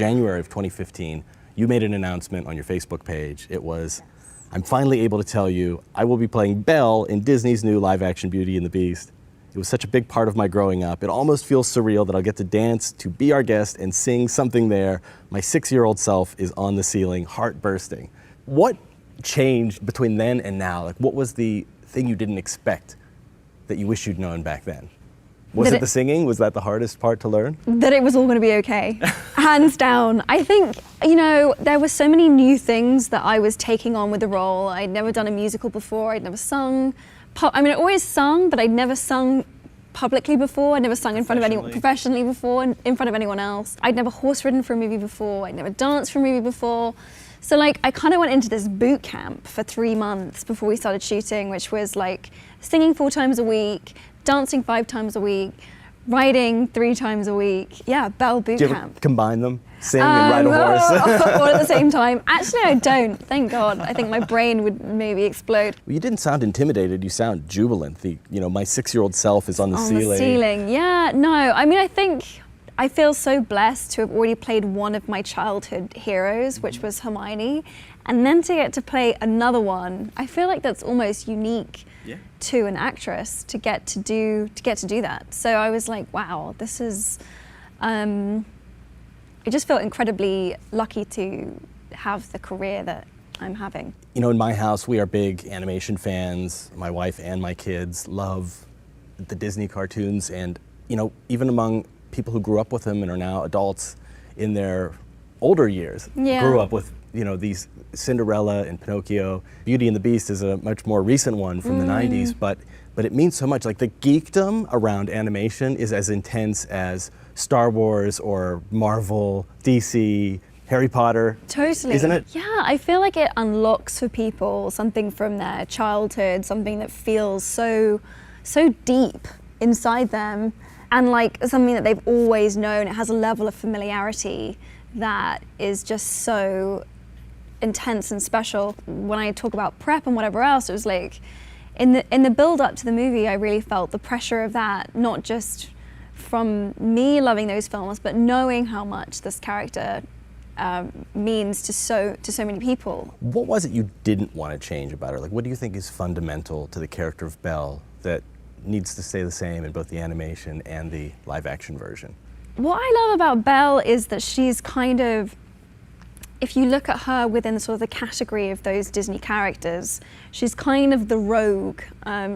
January of 2015, you made an announcement on your Facebook page. It was, I'm finally able to tell you I will be playing Belle in Disney's new live-action Beauty and the Beast. It was such a big part of my growing up. It almost feels surreal that I'll get to dance, to be our guest, and sing something there. My 6-year-old self is on the ceiling, heart bursting. What changed between then and now? Like, what was the thing you didn't expect that you wish you'd known back then? Was it the singing? Was that the hardest part to learn? That it was all going to be okay, hands down. I think, you know, there were so many new things that I was taking on with the role. I'd never done a musical before, I'd never sung. I mean, I always sung, but I'd never sung publicly before. I'd never sung in front of anyone professionally before, in front of anyone else. I'd never horse ridden for a movie before. I'd never danced for a movie before. So like, I kind of went into this boot camp for 3 months before we started shooting, which was like singing 4 times a week, dancing 5 times a week, riding 3 times a week. Yeah, Belle boot Do you camp. ever combine them? Sing and ride a horse? All at the same time. Actually, I don't, thank God. I think my brain would maybe explode. Well, you didn't sound intimidated, you sound jubilant. My 6-year-old self is on the ceiling. On the ceiling, yeah, no. I mean, I feel so blessed to have already played one of my childhood heroes, which was Hermione, and then to get to play another one. I feel like that's almost unique to an actress to get to do that. So I was like, wow, this is. I just felt incredibly lucky to have the career that I'm having. You know, in my house, we are big animation fans. My wife and my kids love the Disney cartoons, and you know, even among people who grew up with them and are now adults in their older years, grew up with, you know, these Cinderella and Pinocchio. Beauty and the Beast is a much more recent one from the 90s, but it means so much. Like, the geekdom around animation is as intense as Star Wars or Marvel, DC, Harry Potter. Totally. Isn't it? Yeah, I feel like it unlocks for people something from their childhood, something that feels so deep inside them, and like something that they've always known. It has a level of familiarity that is just so intense and special. When I talk about prep and whatever else, it was like, in the build up to the movie, I really felt the pressure of that, not just from me loving those films, but knowing how much this character means to so many people. What was it you didn't want to change about her? Like, what do you think is fundamental to the character of Belle that needs to stay the same in both the animation and the live-action version? What I love about Belle is that she's kind of, if you look at her within sort of the category of those Disney characters, she's kind of the rogue.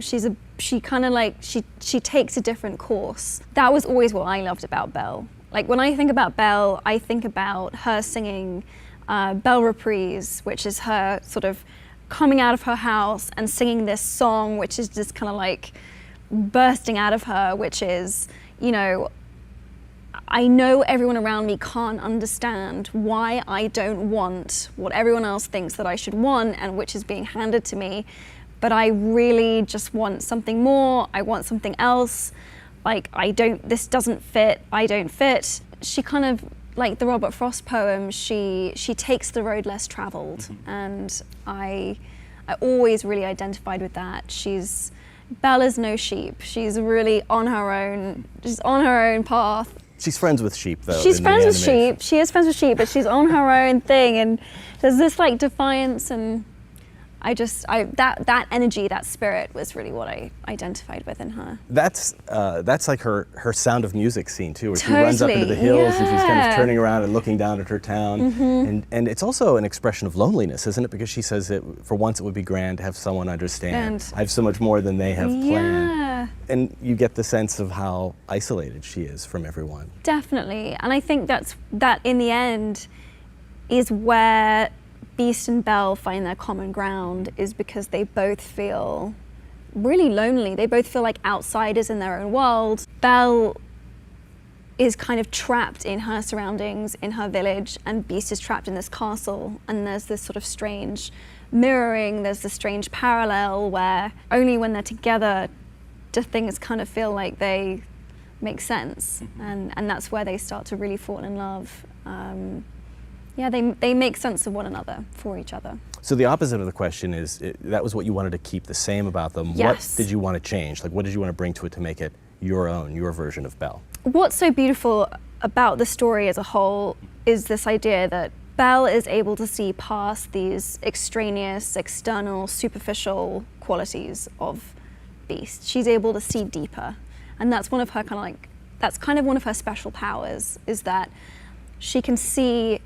She takes a different course. That was always what I loved about Belle. Like, when I think about Belle, I think about her singing Belle Reprise, which is her sort of coming out of her house and singing this song, which is just kind of like bursting out of her, which is, you know, I know everyone around me can't understand why I don't want what everyone else thinks that I should want and which is being handed to me, but I really just want something more. I want something else. Like, this doesn't fit, I don't fit. She kind of, like the Robert Frost poem, she takes the road less traveled. And I always really identified with that. Belle is no sheep. She's really on her own, she's on her own path. She's friends with sheep, though. She's friends with sheep. She is friends with sheep, but she's on her own thing. And there's this like defiance, and that energy, that spirit was really what I identified with in her. That's like her Sound of Music scene too, where she runs up into the hills and she's kind of turning around and looking down at her town. And it's also an expression of loneliness, isn't it? Because she says that for once it would be grand to have someone understand. I have so much more than they have planned. And you get the sense of how isolated she is from everyone. Definitely, and I think that in the end is where Beast and Belle find their common ground, is because they both feel really lonely. They both feel like outsiders in their own world. Belle is kind of trapped in her surroundings, in her village, and Beast is trapped in this castle. And there's this sort of strange mirroring, there's this strange parallel where only when they're together do things kind of feel like they make sense. And that's where they start to really fall in love. Yeah, they make sense of one another, for each other. So the opposite of the question is, that was what you wanted to keep the same about them. Yes. What did you want to change? Like, what did you want to bring to it to make it your own, your version of Belle. What's so beautiful about the story as a whole is this idea that Belle is able to see past these extraneous, external, superficial qualities of Beast. She's able to see deeper. And that's one of her that's kind of one of her special powers, is that she can see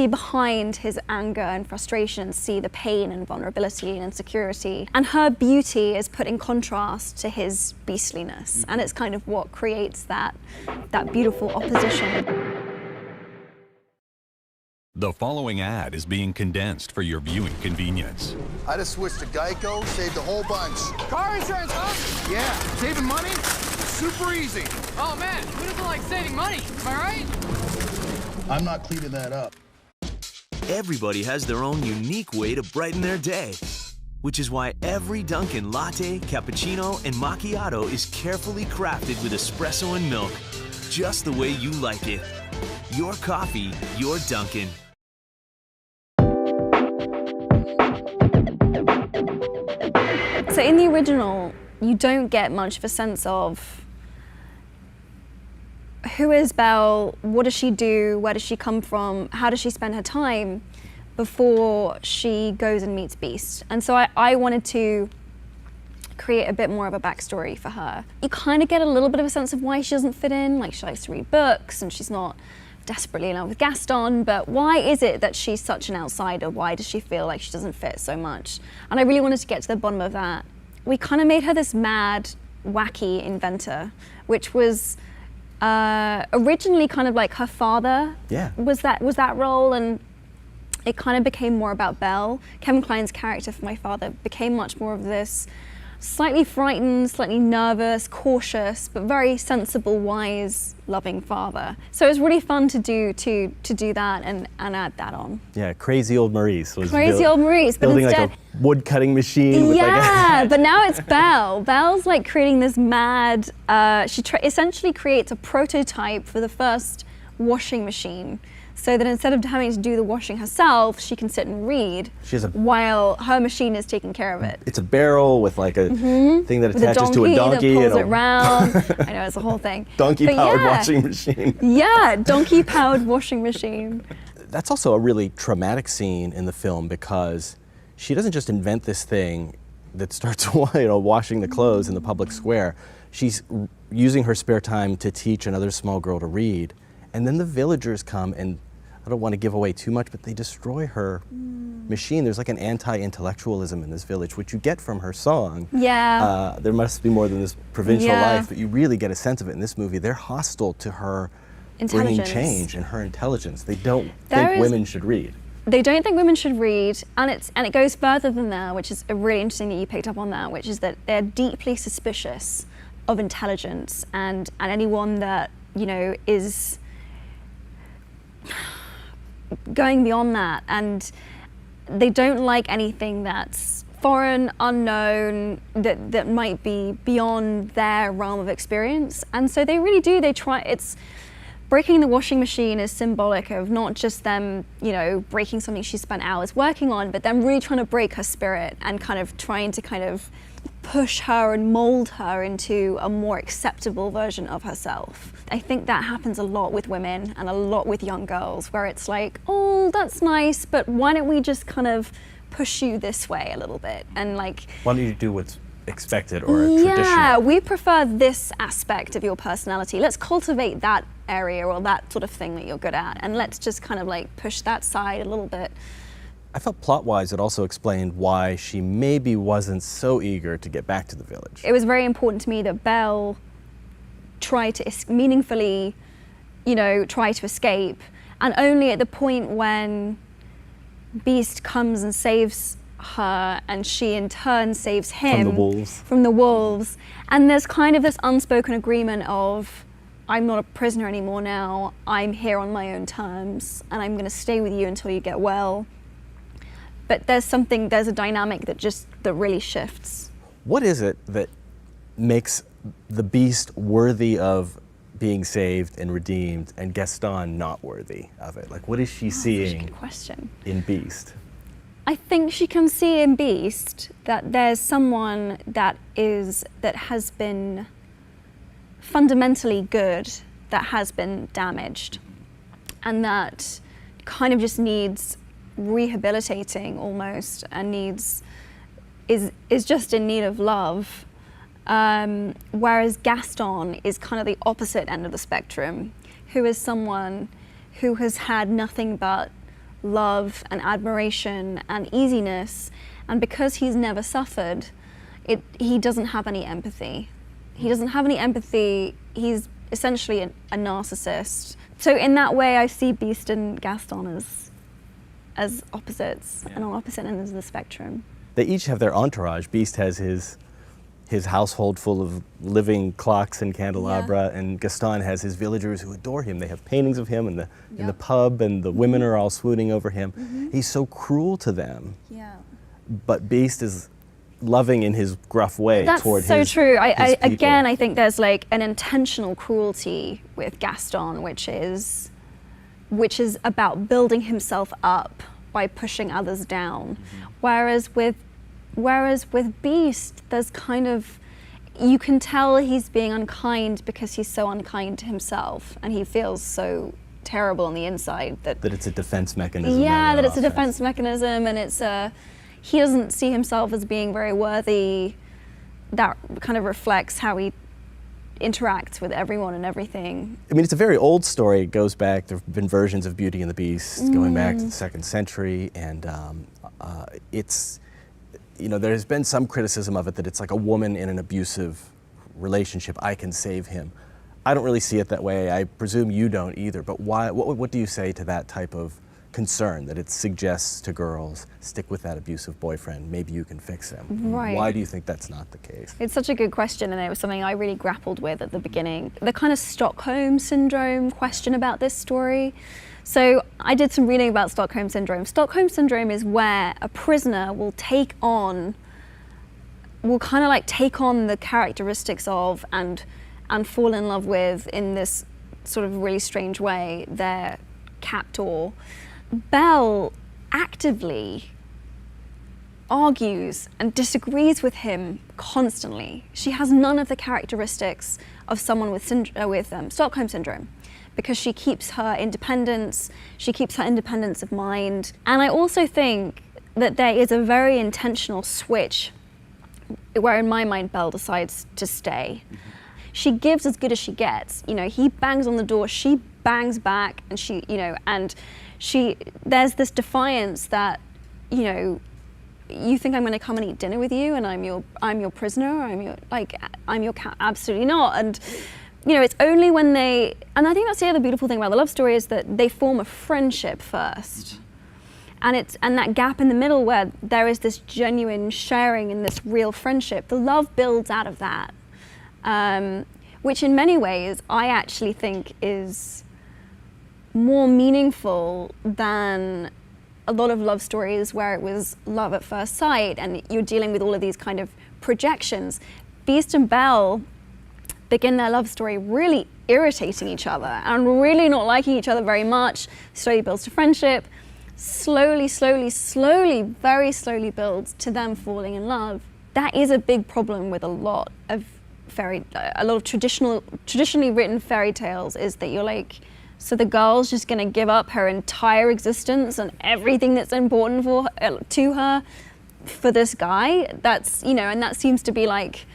behind his anger and frustration, see the pain and vulnerability and insecurity. And her beauty is put in contrast to his beastliness. And it's kind of what creates that beautiful opposition. The following ad is being condensed for your viewing convenience. I just switched to Geico, saved a whole bunch. Car insurance, huh? Yeah, saving money? Super easy. Oh man, who doesn't like saving money? Am I right? I'm not cleaning that up. Everybody has their own unique way to brighten their day, which is why every Dunkin' latte, cappuccino, and macchiato is carefully crafted with espresso and milk, just the way you like it. Your coffee, your Dunkin'. So in the original, you don't get much of a sense of who is Belle, what does she do, where does she come from, how does she spend her time before she goes and meets Beast. And so I wanted to create a bit more of a backstory for her. You kind of get a little bit of a sense of why she doesn't fit in, like she likes to read books and she's not desperately in love with Gaston, but why is it that she's such an outsider? Why does she feel like she doesn't fit so much? And I really wanted to get to the bottom of that. We kind of made her this mad, wacky inventor, which was originally kind of like her father was that role, and it kind of became more about Belle. Kevin Kline's character for my father became much more of this slightly frightened, slightly nervous, cautious, but very sensible, wise, loving father. So it was really fun to do that and add that on. Yeah, crazy old Maurice was but building instead, like a wood cutting machine. With but now it's Belle. Belle's like creating this mad. She essentially creates a prototype for the first washing machine, so that instead of having to do the washing herself, she can sit and read while her machine is taking care of it. It's a barrel with like a thing that attaches to a donkey. That pulls it round. I know, it's a whole thing. Donkey-powered washing machine. Yeah, donkey-powered washing machine. That's also a really traumatic scene in the film, because she doesn't just invent this thing that starts washing the clothes in the public square. She's using her spare time to teach another small girl to read. And then the villagers come, and I don't want to give away too much, but they destroy her machine. There's like an anti-intellectualism in this village, which you get from her song. Yeah. There must be more than this provincial life, but you really get a sense of it in this movie. They're hostile to her bringing change and her intelligence. They don't think women should read. They don't think women should read, and it goes further than that, which is really interesting that you picked up on that, which is that they're deeply suspicious of intelligence and anyone that, is going beyond that, and they don't like anything that's foreign, unknown, that might be beyond their realm of experience. And so they really do, breaking the washing machine is symbolic of not just them, breaking something she spent hours working on, but them really trying to break her spirit and trying to push her and mold her into a more acceptable version of herself. I think that happens a lot with women and a lot with young girls, where it's like, oh, that's nice, but why don't we just push you this way a little bit? And why don't you do what's expected or traditional? Yeah, we prefer this aspect of your personality. Let's cultivate that area or that sort of thing that you're good at, and let's just push that side a little bit. I felt plot-wise it also explained why she maybe wasn't so eager to get back to the village. It was very important to me that Belle tried to meaningfully, try to escape, and only at the point when Beast comes and saves her, and she in turn saves him from the wolves. And there's this unspoken agreement of, I'm not a prisoner anymore now, I'm here on my own terms, and I'm going to stay with you until you get well. But there's a dynamic that really shifts. What is it that makes the Beast worthy of being saved and redeemed, and Gaston not worthy of it? What is she seeing Good question. in Beast? I think she can see in Beast that there's someone that has been fundamentally good that has been damaged, and that kind of just needs rehabilitating almost, and is just in need of love. Whereas Gaston is kind of the opposite end of the spectrum, who is someone who has had nothing but love and admiration and easiness, and because he's never suffered, he doesn't have any empathy. He doesn't have any empathy. He's essentially a narcissist. So in that way, I see Beast and Gaston as opposites, and on opposite ends of the spectrum. They each have their entourage. Beast has his household full of living clocks and candelabra, and Gaston has his villagers who adore him. They have paintings of him in the pub, and the women are all swooning over him. He's so cruel to them. Yeah. But Beast is loving in his gruff way toward his That's so true. his people. Again, I think there's like an intentional cruelty with Gaston, which is about building himself up by pushing others down. Whereas with Beast, there's kind of, you can tell he's being unkind because he's so unkind to himself, and he feels so terrible on the inside that it's a defense mechanism. Yeah, that it's a defense mechanism, and he doesn't see himself as being very worthy. That kind of reflects how he interacts with everyone and everything. I mean, it's a very old story. It goes back, there have been versions of Beauty and the Beast going back to the 2nd century, and it's, there's been some criticism of it that it's like a woman in an abusive relationship. I can save him. I don't really see it that way. I presume you don't either, but why? What do you say to that type of concern, that it suggests to girls, stick with that abusive boyfriend, maybe you can fix him? Right. Why do you think that's not the case? It's such a good question, and it was something I really grappled with at the beginning. The kind of Stockholm Syndrome question about this story. So I did some reading about Stockholm Syndrome. Stockholm Syndrome is where a prisoner will take on the characteristics of and fall in love with, in this sort of really strange way, their captor. Belle actively argues and disagrees with him constantly. She has none of the characteristics of someone with Stockholm Syndrome, because she keeps her independence of mind. And I also think that there is a very intentional switch where, in my mind, Belle decides to stay. She gives as good as she gets. He bangs on the door, she bangs back, and there's this defiance that, you think I'm going to come and eat dinner with you, and I'm your prisoner, I'm your cat? Absolutely not. And it's only when and I think that's the other beautiful thing about the love story, is that they form a friendship first. And that gap in the middle where there is this genuine sharing and this real friendship, the love builds out of that. Which in many ways I actually think is more meaningful than a lot of love stories where it was love at first sight and you're dealing with all of these kind of projections. Beast and Belle begin their love story really irritating each other and really not liking each other very much. Slowly builds to friendship, slowly, very slowly builds to them falling in love. That is a big problem with a lot of traditionally written fairy tales, is that you're like, so the girl's just gonna give up her entire existence and everything that's important to her for this guy. That's, and that seems to be like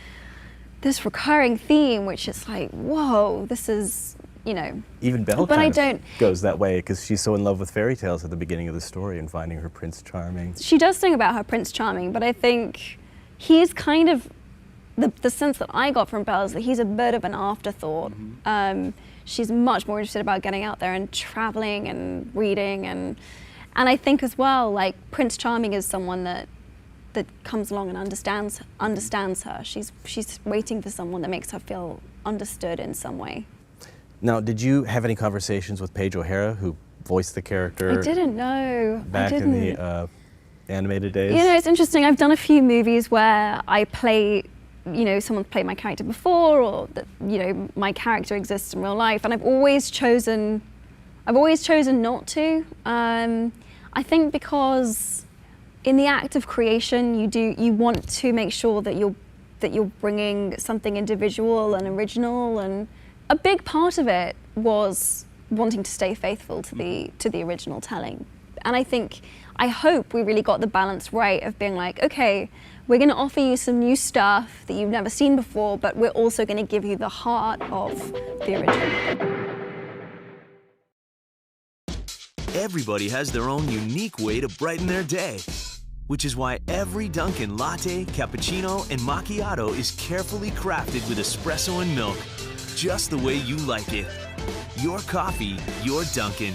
this recurring theme, which is like, whoa, this is, Even Belle but goes that way, because she's so in love with fairy tales at the beginning of the story and finding her Prince Charming. She does sing about her Prince Charming, but I think he's kind of, the sense that I got from Belle is that he's a bit of an afterthought. She's much more interested about getting out there and traveling and reading, and I think as well, like, Prince Charming is someone that comes along and understands her. She's waiting for someone that makes her feel understood in some way. Now, did you have any conversations with Paige O'Hara, who voiced the character? I didn't know. Back in the animated days? It's interesting. I've done a few movies where I play, someone's played my character before, or that, my character exists in real life, and I've always chosen not to. I think because in the act of creation, you want to make sure that you're that you're bringing something individual and original, and a big part of it was wanting to stay faithful to the original telling. And I hope we really got the balance right of being like, okay, we're going to offer you some new stuff that you've never seen before, but we're also going to give you the heart of the original. Everybody has their own unique way to brighten their day, which is why every Dunkin' latte, cappuccino, and macchiato is carefully crafted with espresso and milk, just the way you like it. Your coffee, your Dunkin'.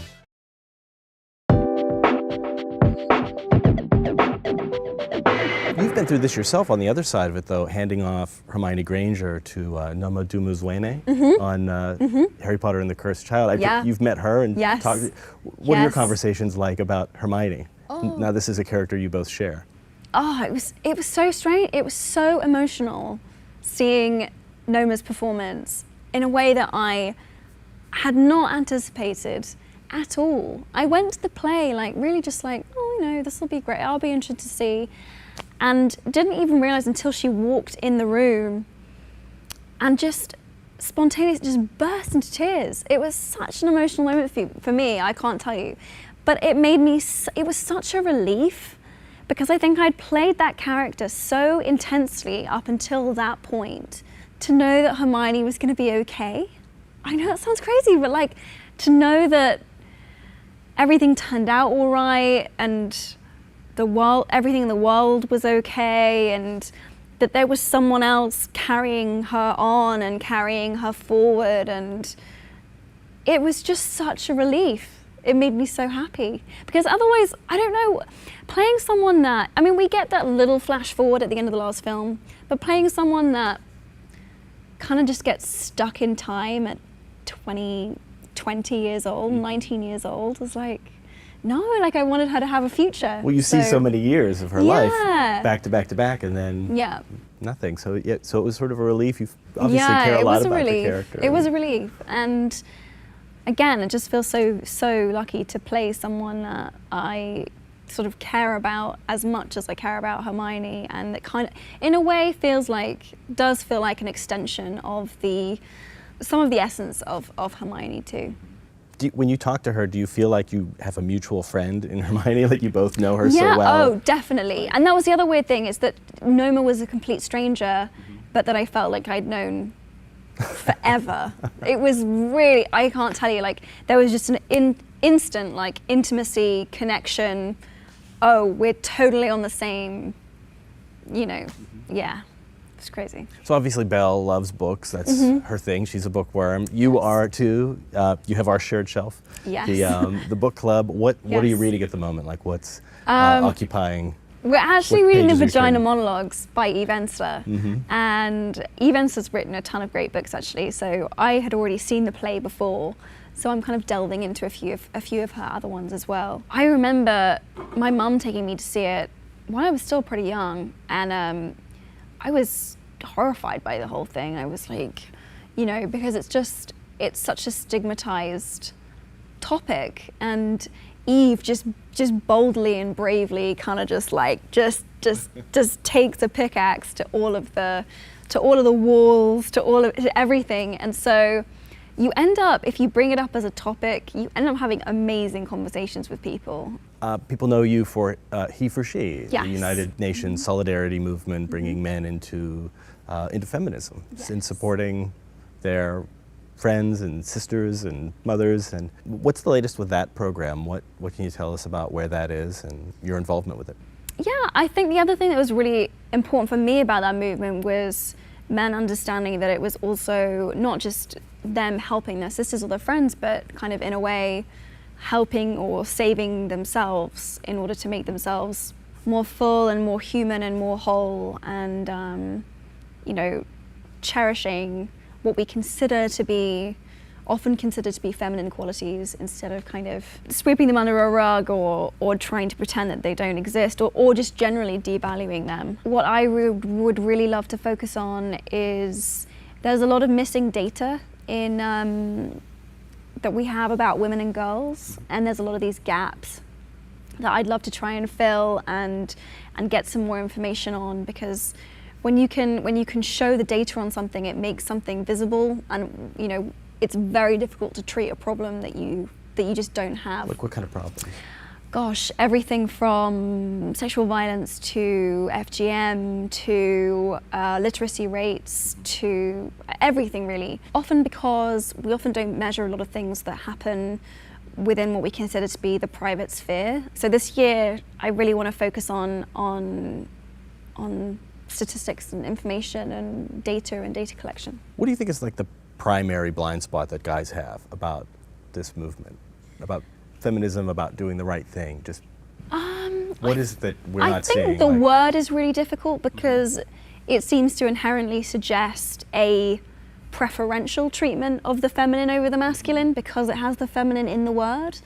You've been through this yourself on the other side of it, though, handing off Hermione Granger to Noma Dumuzwene on Harry Potter and the Cursed Child. You've met her and talked. What are your conversations like about Hermione? Now this is a character you both share. Oh, it was so strange. It was so emotional seeing Noma's performance in a way that I had not anticipated at all. I went to the play really just oh, this will be great. I'll be interested to see. And didn't even realize until she walked in the room and just spontaneously just burst into tears. It was such an emotional moment for me, I can't tell you. But it was such a relief, because I think I'd played that character so intensely up until that point, to know that Hermione was going to be okay. I know that sounds crazy, but to know that everything turned out all right, and everything in the world was okay, and that there was someone else carrying her on and carrying her forward, and it was just such a relief. It made me so happy, because otherwise, I don't know, playing someone that, we get that little flash forward at the end of the last film, but playing someone that kind of just gets stuck in time at 20 years old, 19 years old, was no, I wanted her to have a future. Well, you see so many years of her life back to back to back, and then nothing. So it was sort of a relief. You obviously care a lot about the character. It was a relief, and again, I just feel so lucky to play someone that I sort of care about as much as I care about Hermione, and that kind of, in a way, does feel like an extension of some of the essence of Hermione too. When you talk to her, do you feel like you have a mutual friend in Hermione, like you both know her so well? Oh, definitely. And that was the other weird thing, is that Noma was a complete stranger, but that I felt like I'd known forever. It was really, I can't tell you, there was just an instant intimacy, connection. Oh, we're totally on the same, yeah. It's crazy. So obviously Belle loves books. That's her thing. She's a bookworm. You are too. You have our shared shelf. Yes. The book club. What are you reading at the moment? What's occupying? We're actually reading The Vagina Monologues by Eve Ensler. And Eve Ensler's written a ton of great books, actually. So I had already seen the play before, so I'm kind of delving into a few of her other ones as well. I remember my mum taking me to see it when I was still pretty young, and I was horrified by the whole thing. I was because it's such a stigmatized topic, and Eve just boldly and bravely kind of just takes a pickaxe to all of the walls, to everything. And so you end up, if you bring it up as a topic, you end up having amazing conversations with people. People know you for He for She, Yes. the United Nations solidarity movement, bringing men into feminism, in supporting their friends and sisters and mothers. And what's the latest with that program? What can you tell us about where that is and your involvement with it? Yeah, I think the other thing that was really important for me about that movement was men understanding that it was also not just them helping their sisters or their friends, but kind of in a way helping or saving themselves in order to make themselves more full and more human and more whole, and cherishing what we often consider to be feminine qualities, instead of kind of sweeping them under a rug or trying to pretend that they don't exist, or just generally devaluing them. What I would really love to focus on is there's a lot of missing data that we have about women and girls, and there's a lot of these gaps that I'd love to try and fill and get some more information on, because when you can show the data on something, it makes something visible, and you know, it's very difficult to treat a problem that you just don't have. Like what kind of problem? Gosh, everything from sexual violence to FGM to literacy rates to everything really. Often because we often don't measure a lot of things that happen within what we consider to be the private sphere. So this year, I really want to focus on statistics and information and data collection. What do you think is like the primary blind spot that guys have about this movement, about feminism, about doing the right thing? Just what is it that we're not seeing? I think the word is really difficult because it seems to inherently suggest a preferential treatment of the feminine over the masculine because it has the feminine in the word,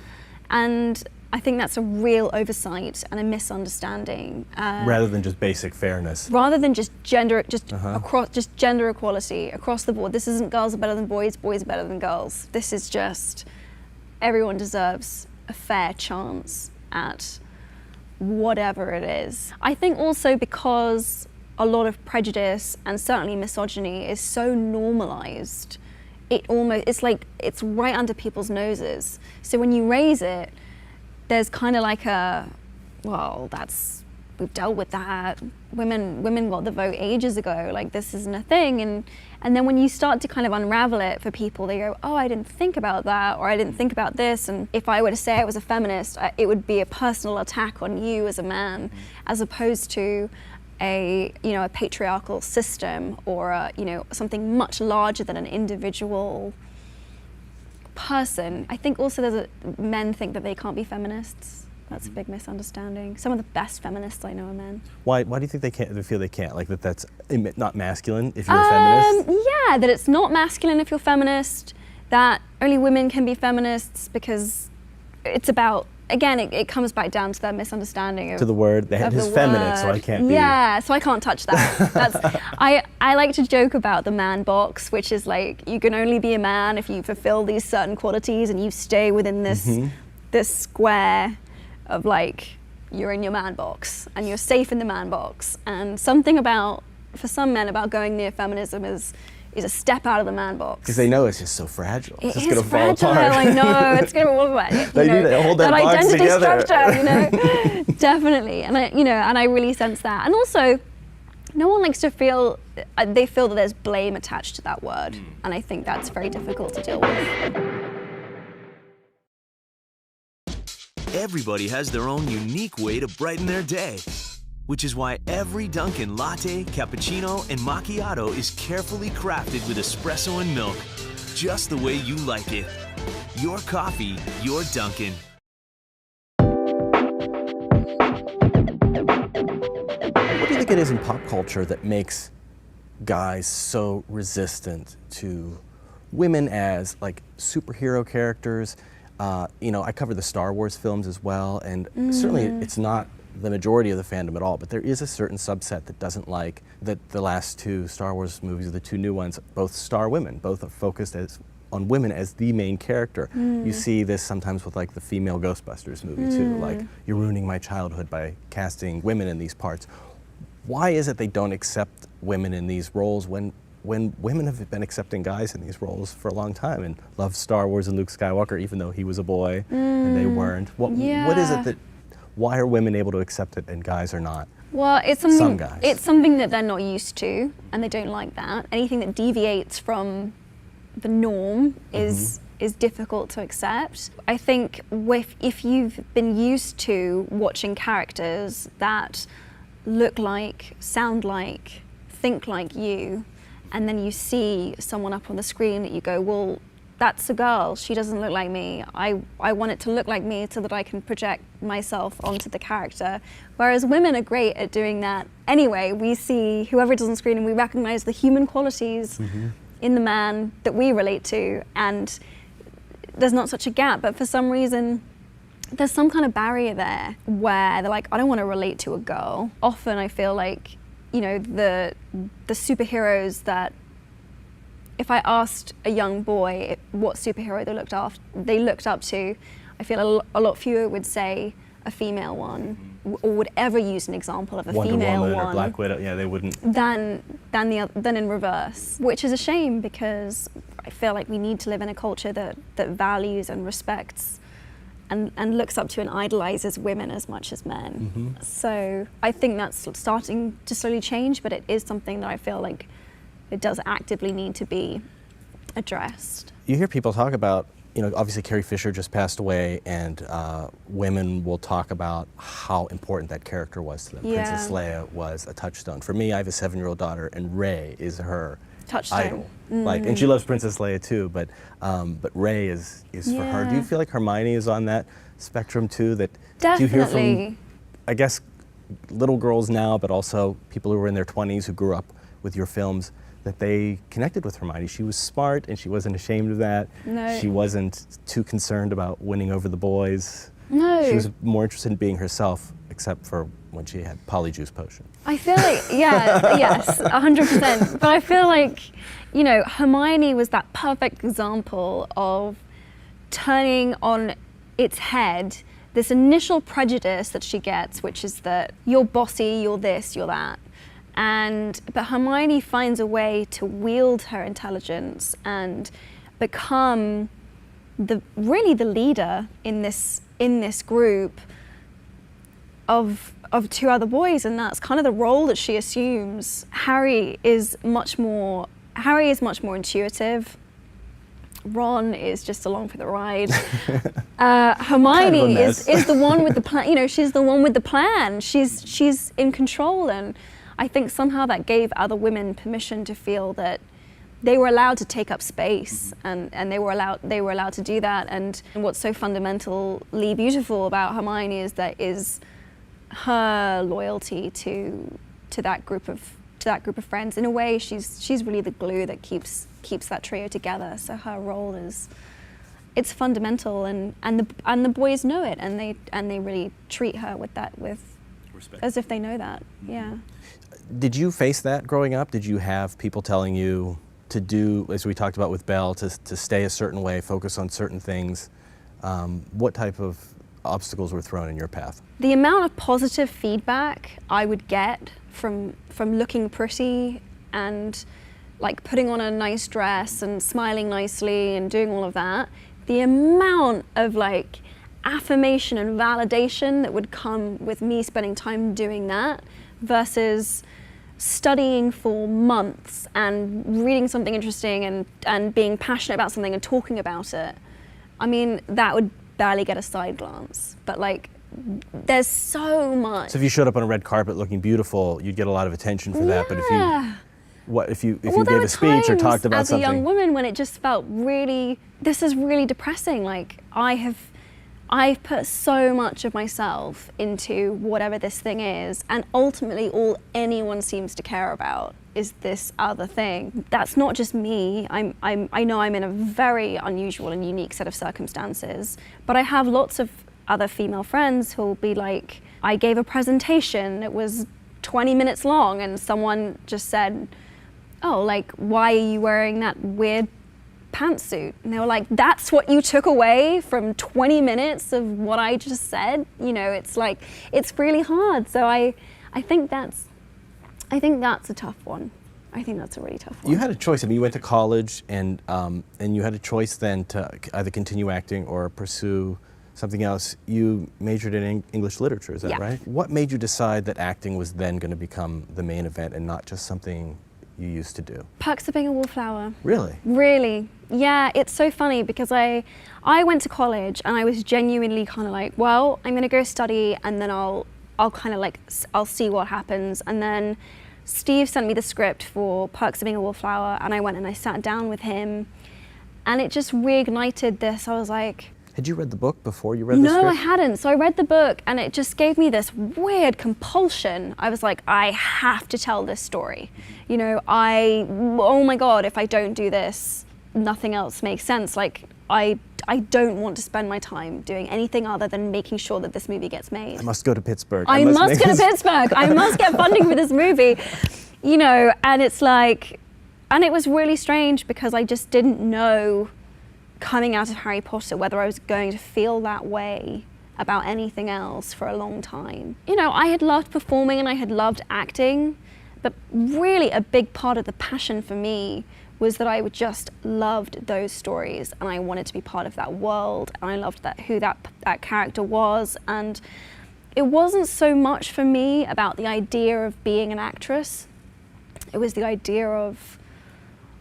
and I think that's a real oversight and a misunderstanding. Rather than just basic fairness. Rather than just gender, just gender equality across the board. This isn't girls are better than boys, boys are better than girls. This is just everyone deserves a fair chance at whatever it is. I think also because a lot of prejudice and certainly misogyny is so normalized, it's like it's right under people's noses. So when you raise it, there's kind of like we've dealt with that. Women got the vote ages ago. Like this isn't a thing. And then when you start to kind of unravel it for people, they go, oh, I didn't think about that, or I didn't think about this. And if I were to say I was a feminist, it would be a personal attack on you as a man, as opposed to a patriarchal system or something much larger than an individual person. I think also men think that they can't be feminists. That's a big misunderstanding. Some of the best feminists I know are men. Why do you think they can't? They feel they can't? Like that's not masculine if you're a feminist? Yeah, that it's not masculine if you're feminist. That only women can be feminists because it's about. Again, it comes back down to that misunderstanding of to the word. It's feminine, so I can't be. Yeah, so I can't touch that. I like to joke about the man box, which is like you can only be a man if you fulfill these certain qualities and you stay within this square of like you're in your man box and you're safe in the man box. And something about, for some men, about going near feminism is a step out of the man box. Because they know it's just so fragile. It's just going to fall apart. I know, it's going to fall apart. They need to hold that box identity together. Structure, Definitely. And I really sense that. And also, no one likes to feel, they feel that there's blame attached to that word. And I think that's very difficult to deal with. Everybody has their own unique way to brighten their day, which is why every Dunkin' latte, cappuccino, and macchiato is carefully crafted with espresso and milk, just the way you like it. Your coffee, your Dunkin'. What do you think it is in pop culture that makes guys so resistant to women as like superhero characters? I cover the Star Wars films as well, and certainly it's not the majority of the fandom at all, but there is a certain subset that doesn't like that the last two Star Wars movies, the two new ones, both star women, both are focused on women as the main character. You see this sometimes with like the female Ghostbusters movie too, like you're ruining my childhood by casting women in these parts. Why is it they don't accept women in these roles when women have been accepting guys in these roles for a long time and love Star Wars and Luke Skywalker even though he was a boy and they weren't? What is it that, why are women able to accept it and guys are not? Well, it's something that they're not used to and they don't like that. Anything that deviates from the norm is difficult to accept. I think if you've been used to watching characters that look like, sound like, think like you, and then you see someone up on the screen that you go, well, that's a girl, she doesn't look like me. I want it to look like me so that I can project myself onto the character. Whereas women are great at doing that anyway. We see whoever it is on screen and we recognize the human qualities in the man that we relate to, and there's not such a gap, but for some reason, there's some kind of barrier there where they're like, I don't want to relate to a girl. Often I feel like, the superheroes that, if I asked a young boy what superhero they looked up to, I feel a lot fewer would say a female one or would ever use an example of a Wonder female Woman one or Black Widow, yeah, they wouldn't. than in reverse, which is a shame because I feel like we need to live in a culture that values and respects and looks up to and idolizes women as much as men. So I think that's starting to slowly change, but it is something that I feel like it does actively need to be addressed. You hear people talk about, you know, obviously Carrie Fisher just passed away, and women will talk about how important that character was to them. Yeah. Princess Leia was a touchstone. For me, I have a 7-year-old daughter, and Rey is her Touchstone. idol. Like, and she loves Princess Leia too, but Rey is for her. Do you Yeah. feel like Hermione is on that spectrum too? That Definitely. do you hear from, I guess, little girls now, but also people who were in their 20s who grew up with your films, that they connected with Hermione? She was smart, and she wasn't ashamed of that. No. She wasn't too concerned about winning over the boys. No. She was more interested in being herself, except for when she had Polyjuice Potion. I feel like, yeah, yes, 100%. But I feel like, you know, Hermione was that perfect example of turning on its head this initial prejudice that she gets, which is that you're bossy, you're this, you're that. But Hermione finds a way to wield her intelligence and become really the leader in this group of 2 other boys, and that's kind of the role that she assumes. Harry is much more intuitive. Ron is just along for the ride. Hermione is the one with the plan. You know, she's the one with the plan. She's in control, and I think somehow that gave other women permission to feel that they were allowed to take up space, and they were allowed to do that. And what's so fundamentally beautiful about Hermione is her loyalty to that group of friends. In a way, she's really the glue that keeps that trio together. So her role it's fundamental, and the boys know it, and they really treat her with respect, as if they know that. Yeah. Did you face that growing up? Did you have people telling you to do, as we talked about with Belle, to stay a certain way, focus on certain things? What type of obstacles were thrown in your path? The amount of positive feedback I would get from looking pretty and like putting on a nice dress and smiling nicely and doing all of that, the amount of like affirmation and validation that would come with me spending time doing that versus studying for months and reading something interesting and being passionate about something and talking about it. I mean, that would barely get a side glance, but like there's so much. So if you showed up on a red carpet looking beautiful, you'd get a lot of attention for that. But if you gave a speech or talked about something as a young woman when it just felt really, this is really depressing. Like I've put so much of myself into whatever this thing is, and ultimately all anyone seems to care about is this other thing. That's not just me. I know I'm in a very unusual and unique set of circumstances, but I have lots of other female friends who'll be like, I gave a presentation, it was 20 minutes long, and someone just said, oh, like, why are you wearing that weird pantsuit? And they were like, that's what you took away from 20 minutes of what I just said? You know, it's like, it's really hard. So I think that's a tough one. I think that's a really tough one. You had a choice. I mean, you went to college, and you had a choice then to either continue acting or pursue something else. You majored in English literature, is that right? What made you decide that acting was then going to become the main event and not just something you used to do? Perks of Being a Wallflower. Really? Really. Yeah, it's so funny because I went to college and I was genuinely kind of like, well, I'm going to go study and then I'll kind of like, I'll see what happens. And then Steve sent me the script for Perks of Being a Wallflower, and I went and I sat down with him, and it just reignited this. I was like, had you read the book before you read the script? No, I hadn't. So I read the book and it just gave me this weird compulsion. I was like, I have to tell this story. You know, oh my God, if I don't do this, nothing else makes sense. Like, I don't want to spend my time doing anything other than making sure that this movie gets made. I must go to Pittsburgh. I must go to Pittsburgh. I must get funding for this movie. You know, and it's like, and it was really strange because I just didn't know coming out of Harry Potter whether I was going to feel that way about anything else for a long time. You know, I had loved performing and I had loved acting, but really a big part of the passion for me was that I just loved those stories and I wanted to be part of that world, and I loved who that character was. And it wasn't so much for me about the idea of being an actress. It was the idea of,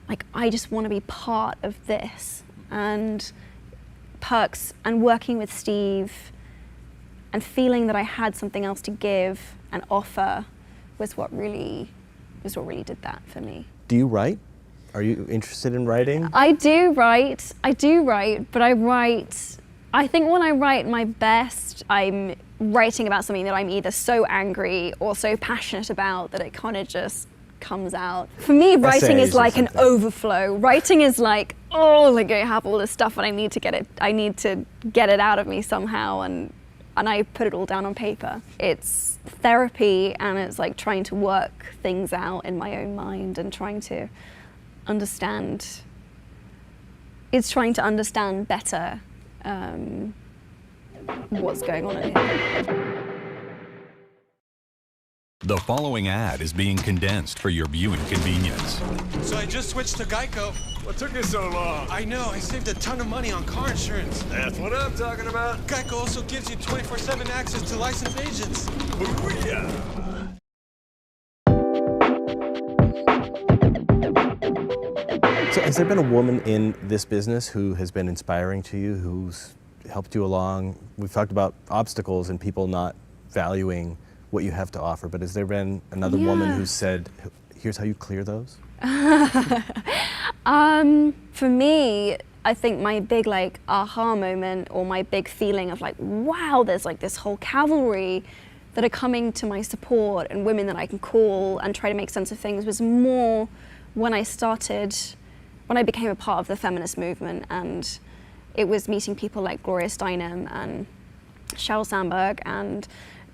like, I just want to be part of this. And Perks and working with Steve and feeling that I had something else to give and offer was what really did that for me. Do you write? Are you interested in writing? I do write, but I think when I write my best, I'm writing about something that I'm either so angry or so passionate about that it kind of just comes out. For me, writing is like an overflow. Writing is like, oh, like I have all this stuff and I need to get it out of me somehow, and I put it all down on paper. It's therapy, and it's like trying to work things out in my own mind and trying to understand. It's trying to understand better what's going on in here. The following ad is being condensed for your viewing convenience. So I just switched to Geico. What took you so long? I know, I saved a ton of money on car insurance. That's what I'm talking about. Geico also gives you 24/7 access to licensed agents. Booyah! So has there been a woman in this business who has been inspiring to you, who's helped you along? We've talked about obstacles and people not valuing what you have to offer, but has there been another woman who said, here's how you clear those? For me, I think my big like aha moment, or my big feeling of like, wow, there's like this whole cavalry that are coming to my support and women that I can call and try to make sense of things, was more when I became a part of the feminist movement, and it was meeting people like Gloria Steinem and Sheryl Sandberg and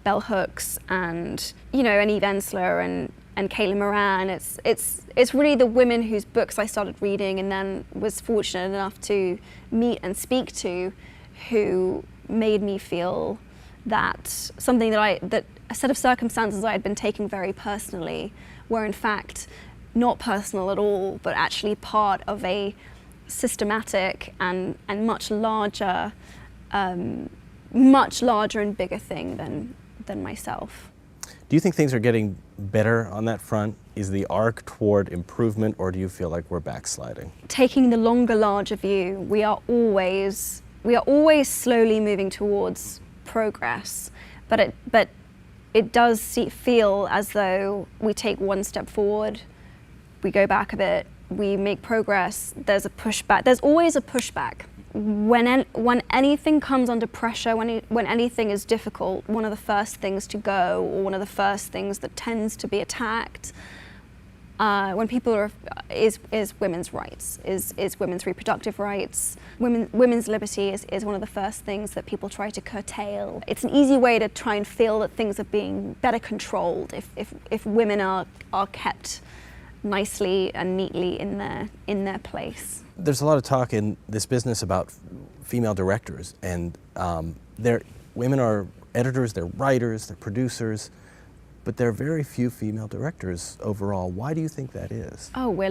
Bell Hooks and, you know, and Eve Ensler and Caitlin Moran. It's really the women whose books I started reading and then was fortunate enough to meet and speak to, who made me feel that something that a set of circumstances I had been taking very personally were in fact not personal at all, but actually part of a systematic and much larger and bigger thing than myself. Do you think things are getting better on that front? Is the arc toward improvement, or do you feel like we're backsliding? Taking the longer, larger view, we are always slowly moving towards progress, but it does feel as though we take one step forward, we go back a bit, we make progress, there's a pushback. There's always a pushback. When anything comes under pressure, when anything is difficult, one of the first things to go, or one of the first things that tends to be attacked, when people are, is women's rights, is women's reproductive rights. Women's liberty is one of the first things that people try to curtail. It's an easy way to try and feel that things are being better controlled if women are kept nicely and neatly in their place. There's a lot of talk in this business about female directors, and women are editors, they're writers, they're producers, but there are very few female directors overall. Why do you think that is? Oh, we're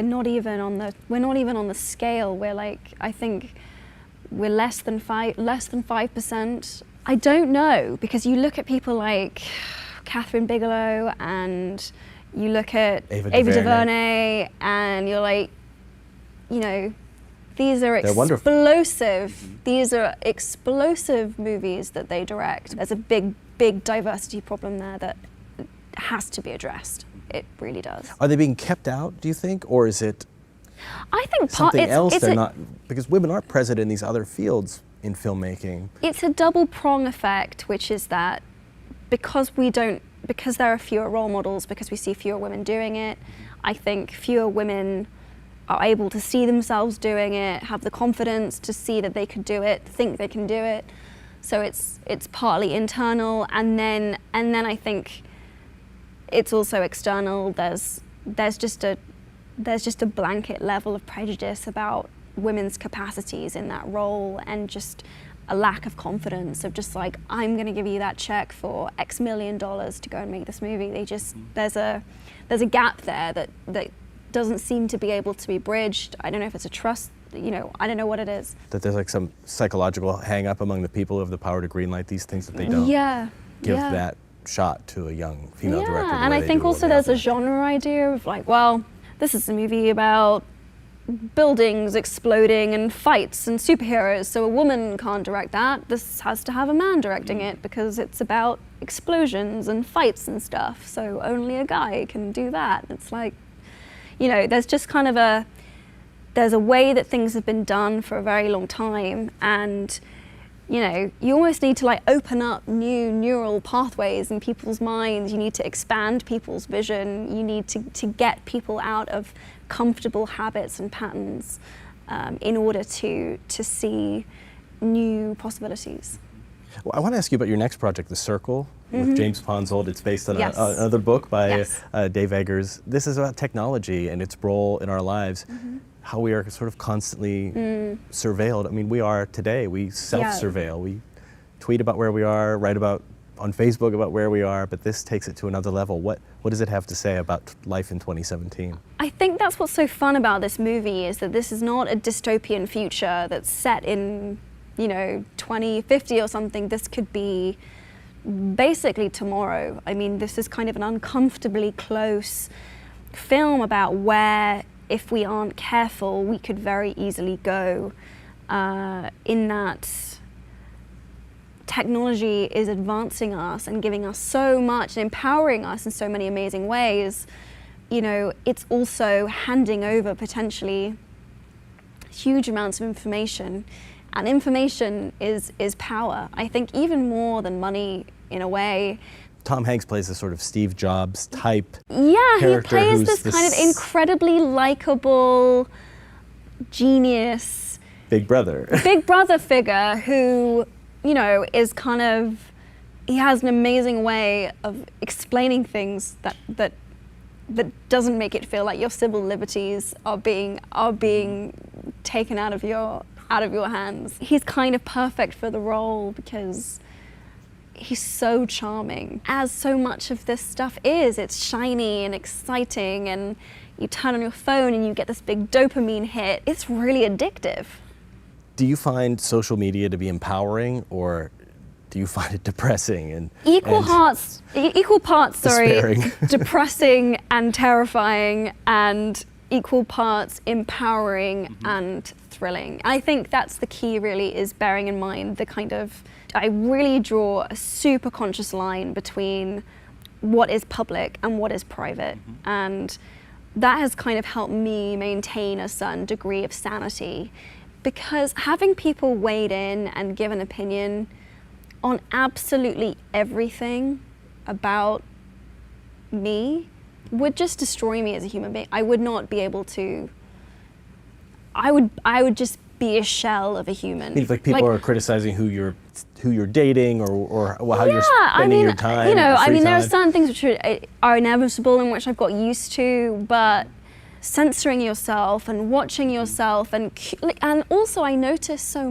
not even on the scale. I think we're less than 5%. I don't know, because you look at people like Catherine Bigelow and you look at Ava DuVernay, and you're like, you know, these are explosive. These are explosive movies that they direct. There's a big diversity problem there that has to be addressed. It really does. Are they being kept out, do you think, or is it I think something else? They're not, because women are present in these other fields in filmmaking. It's a double prong effect, which is that because there are fewer role models, because we see fewer women doing it, I think fewer women are able to see themselves doing it, have the confidence to see that they could do it, think they can do it. So it's partly internal, and then I think it's also external. There's just a blanket level of prejudice about women's capacities in that role, and just a lack of confidence of just like, I'm going to give you that check for X million dollars to go and make this movie. They just, there's a gap there that doesn't seem to be able to be bridged. I don't know if it's a trust, you know, I don't know what it is. That there's like some psychological hang up among the people who have the power to greenlight these things, that they don't give that shot to a young female director. Yeah, and I think also there's a genre idea of like, well, this is a movie about buildings exploding and fights and superheroes, so a woman can't direct that. This has to have a man directing it because it's about explosions and fights and stuff, so only a guy can do that. It's like, you know, there's just kind of there's a way that things have been done for a very long time, and you know, you almost need to like open up new neural pathways in people's minds. You need to expand people's vision. You need to get people out of comfortable habits and patterns in order to see new possibilities. Well, I want to ask you about your next project, The Circle, with James Ponsoldt. It's based on another book by Dave Eggers. This is about technology and its role in our lives. How we are sort of constantly surveilled. I mean, we are today, we self-surveil. We tweet about where we are, write about on Facebook about where we are, but this takes it to another level. What does it have to say about life in 2017? I think that's what's so fun about this movie, is that this is not a dystopian future that's set in, you know, 2050 or something. This could be basically tomorrow. I mean, this is kind of an uncomfortably close film about where, if we aren't careful, we could very easily go, in that technology is advancing us and giving us so much and empowering us in so many amazing ways. You know, it's also handing over potentially huge amounts of information, and information is power. I think even more than money in a way. Tom Hanks plays this sort of Steve Jobs type he plays this kind of incredibly likable, genius big brother figure who, you know, is kind of, he has an amazing way of explaining things that doesn't make it feel like your civil liberties are being taken out of your hands. He's kind of perfect for the role because he's so charming, as so much of this stuff is. It's shiny and exciting, and you turn on your phone and you get this big dopamine hit. It's really addictive. Do you find social media to be empowering, or do you find it depressing and equal parts despairing? Depressing and terrifying, and equal parts empowering and thrilling. I think that's the key, really, is bearing in mind the kind of, I really draw a super conscious line between what is public and what is private. And that has kind of helped me maintain a certain degree of sanity, because having people wade in and give an opinion on absolutely everything about me would just destroy me as a human being. I would not be able to, I would just be a shell of a human. Like people are criticizing who you're dating, or how you're spending your time. You know, I mean, there are time. certain things which are inevitable and which I've got used to, but censoring yourself and watching yourself, and also I notice so